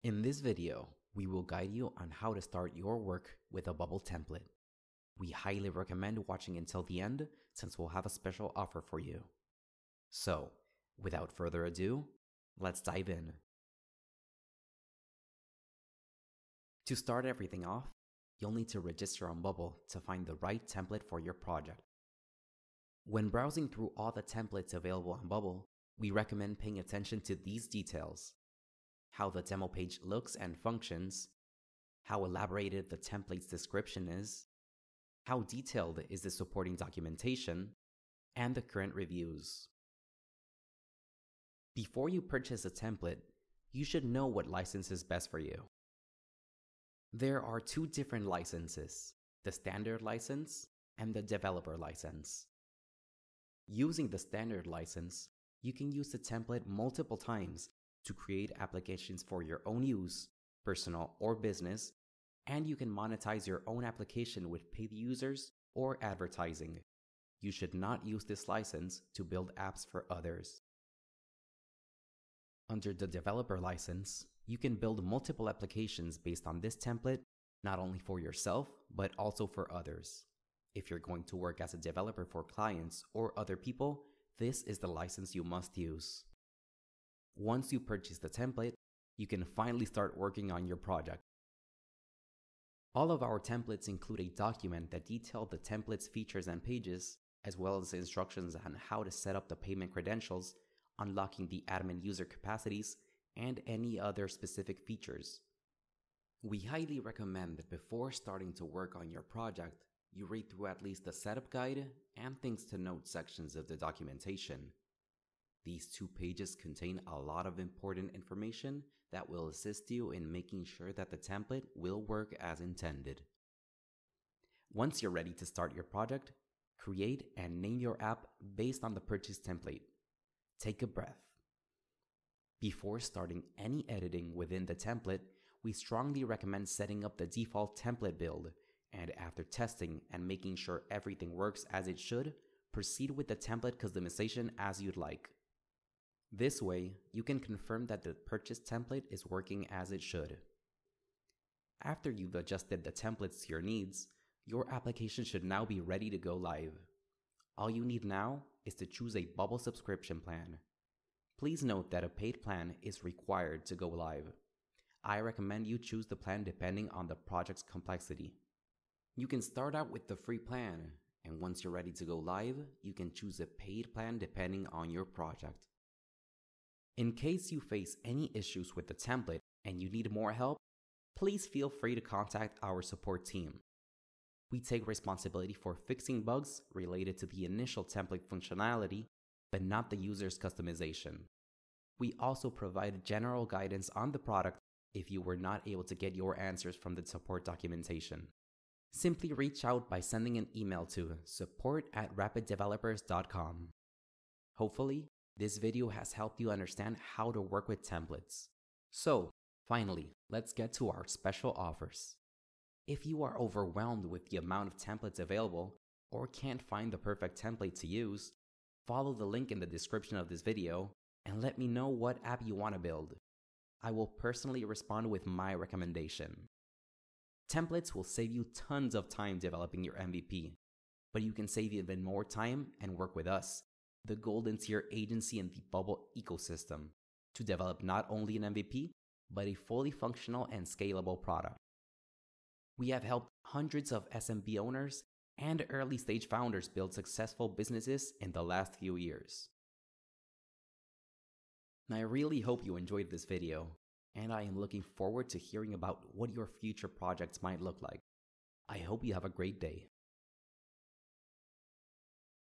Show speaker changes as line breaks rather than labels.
In this video, we will guide you on how to start your work with a bubble template. We highly recommend watching until the end since we'll have a special offer for you. So, without further ado, let's dive in. To start everything off, you'll need to register on Bubble to find the right template for your project. When browsing through all the templates available on Bubble, we recommend paying attention to these details: how the demo page looks and functions, how elaborated the template's description is, how detailed is the supporting documentation, and the current reviews. Before you purchase a template, you should know what license is best for you. There are two different licenses, the standard license and the developer license. Using the standard license, you can use the template multiple times to create applications for your own use, personal or business, and you can monetize your own application with paid users or advertising. You should not use this license to build apps for others. Under the developer license, you can build multiple applications based on this template, not only for yourself, but also for others. If you're going to work as a developer for clients or other people, this is the license you must use. Once you purchase the template, you can finally start working on your project. All of our templates include a document that details the template's features and pages, as well as instructions on how to set up the payment credentials, unlocking the admin user capacities, and any other specific features. We highly recommend that before starting to work on your project, you read through at least the setup guide and things to note sections of the documentation. These 2 pages contain a lot of important information that will assist you in making sure that the template will work as intended. Once you're ready to start your project, create and name your app based on the purchased template. Take a breath. Before starting any editing within the template, we strongly recommend setting up the default template build, and after testing and making sure everything works as it should, proceed with the template customization as you'd like. This way, you can confirm that the purchased template is working as it should. After you've adjusted the templates to your needs, your application should now be ready to go live. All you need now is to choose a Bubble subscription plan. Please note that a paid plan is required to go live. I recommend you choose the plan depending on the project's complexity. You can start out with the free plan, and once you're ready to go live, you can choose a paid plan depending on your project. In case you face any issues with the template and you need more help, please feel free to contact our support team. We take responsibility for fixing bugs related to the initial template functionality, but not the user's customization. We also provide general guidance on the product if you were not able to get your answers from the support documentation. Simply reach out by sending an email to support@rapiddevelopers.com. Hopefully, this video has helped you understand how to work with templates. So, finally, let's get to our special offers. If you are overwhelmed with the amount of templates available or can't find the perfect template to use, follow the link in the description of this video and let me know what app you want to build. I will personally respond with my recommendation. Templates will save you tons of time developing your MVP, but you can save even more time and work with us, the golden tier agency in the Bubble ecosystem, to develop not only an MVP, but a fully functional and scalable product. We have helped hundreds of SMB owners and early stage founders build successful businesses in the last few years. I really hope you enjoyed this video, and I am looking forward to hearing about what your future projects might look like. I hope you have a great day.